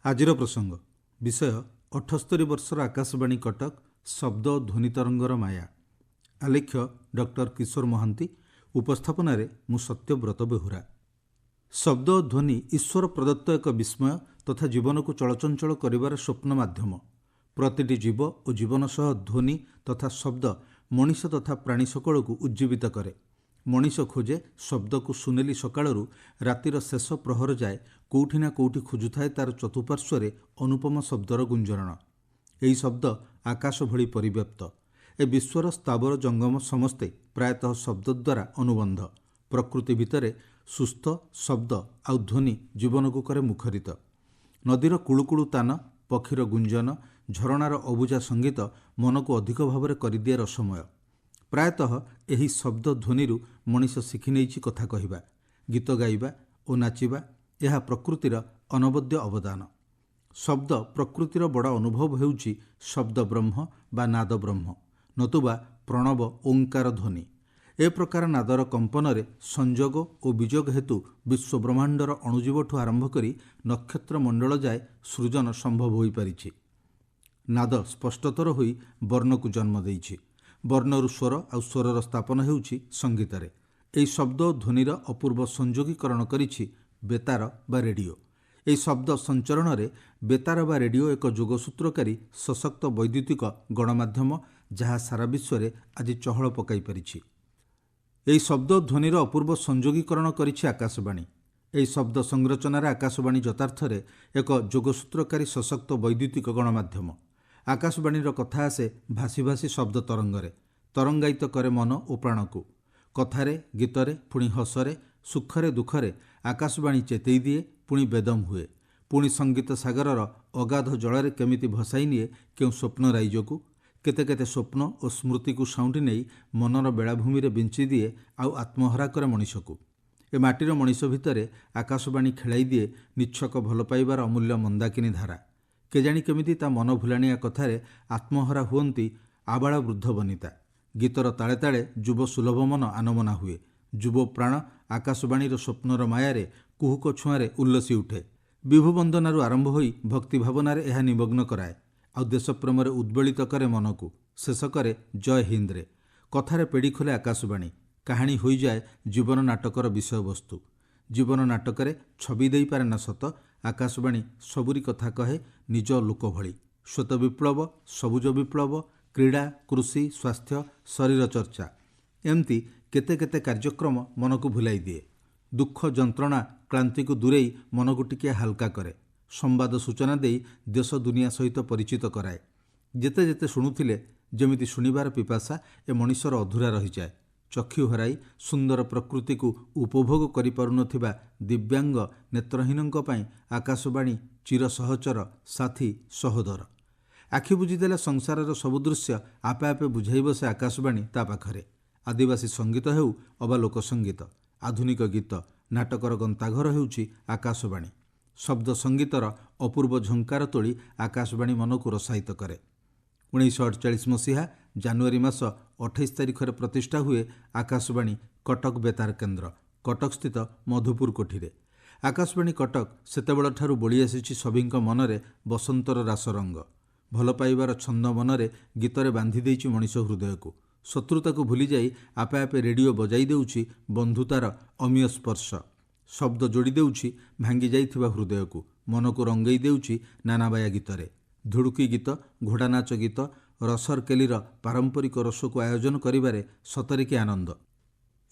ଆଜିର ପ୍ରସଙ୍ଗ ବିଷୟ 78 ବର୍ଷର ଆକାଶବାଣୀ କଟକ ଶବ୍ଦ ଓ ଧ୍ୱନି ତରଙ୍ଗର ମାୟା। ଆଲେଖ୍ୟ ଡକ୍ଟର କିଶୋର ମହାନ୍ତି। ଉପସ୍ଥାପନାରେ ମୁଁ ସତ୍ୟବ୍ରତ ବେହୁରା। ଶବ୍ଦ ଓ ଧ୍ୱନି ଈଶ୍ୱର ପ୍ରଦତ୍ତ ଏକ ବିସ୍ମୟ ତଥା ଜୀବନକୁ ଚଳଚଞ୍ଚଳ କରିବାର ସ୍ୱପ୍ନ ମାଧ୍ୟମ। ପ୍ରତିଟି ଜୀବ ଓ ଜୀବନ ସହ ଧ୍ୱନି ତଥା ଶବ୍ଦ ମଣିଷ ତଥା ପ୍ରାଣୀ ସକଳକୁ ଉଜ୍ଜୀବିତ କରେ। ମଣିଷ ଖୋଜେ ଶବ୍ଦକୁ ସୁନେଲି ସକାଳରୁ ରାତିର ଶେଷ ପ୍ରହର ଯାଏ କୋଉଠି ନା କୋଉଠି ଖୋଜୁଥାଏ ତାର ଚତୁଃପାର୍ଶ୍ୱରେ ଅନୁପମ ଶବ୍ଦର ଗୁଞ୍ଜରଣ। ଏହି ଶବ୍ଦ ଆକାଶ ଭଳି ପରିବ୍ୟାପ୍ତ। ଏ ବିଶ୍ୱର ସ୍ଥାବର ଜଙ୍ଗମ ସମସ୍ତେ ପ୍ରାୟତଃ ଶବ୍ଦ ଦ୍ୱାରା ଅନୁବନ୍ଧ। ପ୍ରକୃତି ଭିତରେ ସୁସ୍ଥ ଶବ୍ଦ ଆଉ ଧ୍ୱନି ଜୀବନକୁ କରେ ମୁଖରିତ। ନଦୀର କୁଳୁକୁଳୁ ତାନ, ପକ୍ଷୀର ଗୁଞ୍ଜନ, ଝରଣାର ଅବୁଝା ସଙ୍ଗୀତ ମନକୁ ଅଧିକ ଭାବରେ କରିଦିଏ ରସମୟ। ପ୍ରାୟତଃ ଏହି ଶବ୍ଦ ଧ୍ୱନିରୁ ମଣିଷ ଶିଖିନେଇଛି କଥା କହିବା, ଗୀତ ଗାଇବା ଓ ନାଚିବା। ଏହା ପ୍ରକୃତିର ଅନବଦ୍ୟ ଅବଦାନ। ଶବ୍ଦ ପ୍ରକୃତିର ବଡ଼ ଅନୁଭବ ହେଉଛି ଶବ୍ଦ ବ୍ରହ୍ମ ବା ନାଦ ବ୍ରହ୍ମ, ନତୁବା ପ୍ରଣବ ଓଙ୍କାର ଧ୍ୱନି। ଏ ପ୍ରକାର ନାଦର କମ୍ପନରେ ସଂଯୋଗ ଓ ବିଯୋଗ ହେତୁ ବିଶ୍ୱବ୍ରହ୍ମାଣ୍ଡର ଅଣୁଜୀବଠୁ ଆରମ୍ଭ କରି ନକ୍ଷତ୍ର ମଣ୍ଡଳ ଯାଏ ସୃଜନ ସମ୍ଭବ ହୋଇପାରିଛି। ନାଦ ସ୍ପଷ୍ଟତର ହୋଇ ବର୍ଣ୍ଣକୁ ଜନ୍ମ ଦେଇଛି। ବର୍ଣ୍ଣରୁ ସ୍ୱର ଆଉ ସ୍ୱରର ସ୍ଥାପନ ହେଉଛି ସଙ୍ଗୀତରେ। ଏହି ଶବ୍ଦ ଓ ଧ୍ୱନିର ଅପୂର୍ବ ସଂଯୋଗୀକରଣ କରିଛି ବେତାର ବା ରେଡ଼ିଓ। ଏହି ଶବ୍ଦ ସଞ୍ଚରଣରେ ବେତାର ବା ରେଡ଼ିଓ ଏକ ଯୋଗସୂତ୍ରକାରୀ ସଶକ୍ତ ବୈଦ୍ୟୁତିକ ଗଣମାଧ୍ୟମ, ଯାହା ସାରା ବିଶ୍ୱରେ ଆଜି ଚହଳ ପକାଇ ପାରିଛି। ଏହି ଶବ୍ଦ ଓ ଧ୍ୱନିର ଅପୂର୍ବ ସଂଯୋଗୀକରଣ କରିଛି ଆକାଶବାଣୀ। ଏହି ଶବ୍ଦ ସଂରଚନାରେ ଆକାଶବାଣୀ ଯଥାର୍ଥରେ ଏକ ଯୋଗସୂତ୍ରକାରୀ ସଶକ୍ତ ବୈଦ୍ୟୁତିକ ଗଣମାଧ୍ୟମ। ଆକାଶବାଣୀର କଥା ଆସେ ଭାସି ଭାସି ଶବ୍ଦ ତରଙ୍ଗରେ, ତରଙ୍ଗାୟିତ କରେ ମନ ଓ ପ୍ରାଣକୁ। କଥାରେ, ଗୀତରେ, ପୁଣି ହସରେ, ସୁଖରେ, ଦୁଃଖରେ ଆକାଶବାଣୀ ଚେତେଇ ଦିଏ, ପୁଣି ବେଦମ୍ ହୁଏ। ପୁଣି ସଙ୍ଗୀତ ସାଗରର ଅଗାଧ ଜଳରେ କେମିତି ଭସାଇ ନିଏ କେଉଁ ସ୍ୱପ୍ନ ରାଇଜକୁ। କେତେ କେତେ ସ୍ୱପ୍ନ ଓ ସ୍ମୃତିକୁ ସାଉଁଟି ନେଇ ମନର ବେଳାଭୂମିରେ ବିଞ୍ଚି ଦିଏ ଆଉ ଆତ୍ମହରା କରେ ମଣିଷକୁ। ଏ ମାଟିର ମଣିଷ ଭିତରେ ଆକାଶବାଣୀ ଖେଳାଇ ଦିଏ ନିଚ୍ଛକ ଭଲ ପାଇବାର ଅମୂଲ୍ୟ ମନ୍ଦାକିନୀ ଧାରା। କେଜାଣି କେମିତି ତା ମନ ଭୁଲାଣିଆ କଥାରେ ଆତ୍ମହରା ହୁଅନ୍ତି ଆବାଳ ବୃଦ୍ଧ ବନିତା। ଗୀତର ତାଳେ ତାଳେ ଯୁବ ସୁଲଭ ମନ ଆନମନା ହୁଏ। ଯୁବ ପ୍ରାଣ ଆକାଶବାଣୀର ସ୍ୱପ୍ନର ମାୟାରେ କୁହୁକ ଛୁଆଁରେ ଉଲ୍ଲସି ଉଠେ। ବିଭୁ ବନ୍ଦନାରୁ ଆରମ୍ଭ ହୋଇ ଭକ୍ତି ଭାବନାରେ ଏହା ନିମଗ୍ନ କରାଏ, ଆଉ ଦେଶପ୍ରେମରେ ଉଦ୍ବେଳିତ କରେ ମନକୁ। ଶେଷ କରେ ଜୟ ହିନ୍ଦରେ। କଥାରେ ପେଡ଼ି ଖୋଲେ ଆକାଶବାଣୀ। କାହାଣୀ ହୋଇଯାଏ ଜୀବନ ନାଟକର ବିଷୟବସ୍ତୁ। ଜୀବନ ନାଟକରେ ଛବି ଦେଇପାରେ ନା ସତ, ଆକାଶବାଣୀ ସବୁରି କଥା କହେ ନିଜ ଲୋକ ଭଳି। ଶ୍ୱେତ ବିପ୍ଳବ, ସବୁଜ ବିପ୍ଳବ, କ୍ରୀଡ଼ା, କୃଷି, ସ୍ୱାସ୍ଥ୍ୟ, ଶରୀର ଚର୍ଚ୍ଚା, ଏମିତି କେତେ କେତେ କାର୍ଯ୍ୟକ୍ରମ ମନକୁ ଭୁଲାଇ ଦିଏ। ଦୁଃଖ, ଯନ୍ତ୍ରଣା, କ୍ଳାନ୍ତିକୁ ଦୂରେଇ ମନକୁ ଟିକିଏ ହାଲକା କରେ। ସମ୍ବାଦ ସୂଚନା ଦେଇ ଦେଶ ଦୁନିଆ ସହିତ ପରିଚିତ କରାଏ। ଯେତେ ଯେତେ ଶୁଣୁଥିଲେ ଯେମିତି ଶୁଣିବାର ପିପାସା ଏ ମଣିଷର ଅଧୁରା ରହିଯାଏ। ଚକ୍ଷୁ ହରାଇ ସୁନ୍ଦର ପ୍ରକୃତିକୁ ଉପଭୋଗ କରିପାରୁନଥିବା ଦିବ୍ୟାଙ୍ଗ ନେତ୍ରହୀନଙ୍କ ପାଇଁ ଆକାଶବାଣୀ ଚିର ସହଚର, ସାଥୀ, ସହୋଦର। ଆଖି ବୁଜିଦେଲେ ସଂସାରର ସବୁ ଦୃଶ୍ୟ ଆପେ ଆପେ ବୁଝାଇ ବସେ ଆକାଶବାଣୀ ତା ପାଖରେ। ଆଦିବାସୀ ସଙ୍ଗୀତ ହେଉ ଅବା ଲୋକସଙ୍ଗୀତ, ଆଧୁନିକ ଗୀତ, ନାଟକର ଗନ୍ତାଘର ହେଉଛି ଆକାଶବାଣୀ। ଶବ୍ଦ ସଙ୍ଗୀତର ଅପୂର୍ବ ଝଙ୍କାର ତୋଳି ଆକାଶବାଣୀ ମନକୁ ରସାୟିତ କରେ। 1948 ମସିହା ଜାନୁଆରୀ ମାସ 28 ତାରିଖରେ ପ୍ରତିଷ୍ଠା ହୁଏ ଆକାଶବାଣୀ କଟକ ବେତାର କେନ୍ଦ୍ର, କଟକସ୍ଥିତ ମଧୁପୁର କୋଠିରେ। ଆକାଶବାଣୀ କଟକ ସେତେବେଳଠାରୁ ବୋଳି ଆସିଛି ସଭିଙ୍କ ମନରେ ବସନ୍ତର ରାସରଙ୍ଗ। ଭଲ ପାଇବାର ଛନ୍ଦ ମନରେ ଗୀତରେ ବାନ୍ଧି ଦେଇଛି ମଣିଷ ହୃଦୟକୁ। ଶତ୍ରୁତାକୁ ଭୁଲିଯାଇ ଆପେ ଆପେ ରେଡ଼ିଓ ବଜାଇ ଦେଉଛି ବନ୍ଧୁତାର ଅମୀୟ ସ୍ପର୍ଶ। ଶବ୍ଦ ଯୋଡ଼ି ଦେଉଛି ଭାଙ୍ଗି ଯାଇଥିବା ହୃଦୟକୁ। ମନକୁ ରଙ୍ଗେଇ ଦେଉଛି ନାନାବାୟା ଗୀତରେ। ଧୁଡ଼ୁକି ଗୀତ, ଘୋଡ଼ାନାଚ ଗୀତ, ରସରକେଲିର ପାରମ୍ପରିକ ରସକୁ ଆୟୋଜନ କରିବାରେ ସତରେ କି ଆନନ୍ଦ।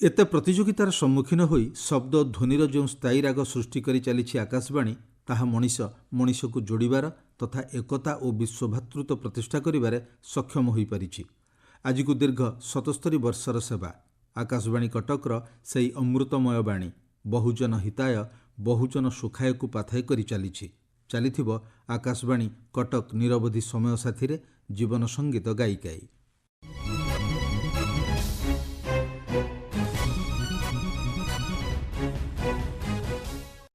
ଏତେ ପ୍ରତିଯୋଗିତାର ସମ୍ମୁଖୀନ ହୋଇ ଶବ୍ଦ ଓ ଧ୍ୱନିର ଯେଉଁ ସ୍ଥାୟୀ ରାଗ ସୃଷ୍ଟି କରି ଚାଲିଛି ଆକାଶବାଣୀ, ତାହା ମଣିଷକୁ ଯୋଡ଼ିବାର ତଥା ଏକତା ଓ ବିଶ୍ୱଭାତୃତ୍ୱ ପ୍ରତିଷ୍ଠା କରିବାରେ ସକ୍ଷମ ହୋଇପାରିଛି। ଆଜିକୁ ଦୀର୍ଘ 77 ବର୍ଷର ସେବା। ଆକାଶବାଣୀ କଟକର ସେହି ଅମୃତମୟ ବାଣୀ ବହୁଜନ ହିତାୟ, ବହୁଜନ ସୁଖାୟକୁ ପାଥାଇ କରି ଚାଲିଥିବ ଆକାଶବାଣୀ କଟକ ନିରବଧି ସମୟ ସାଥିରେ ଜୀବନ ସଙ୍ଗୀତ ଗାଇ ଗାଇ।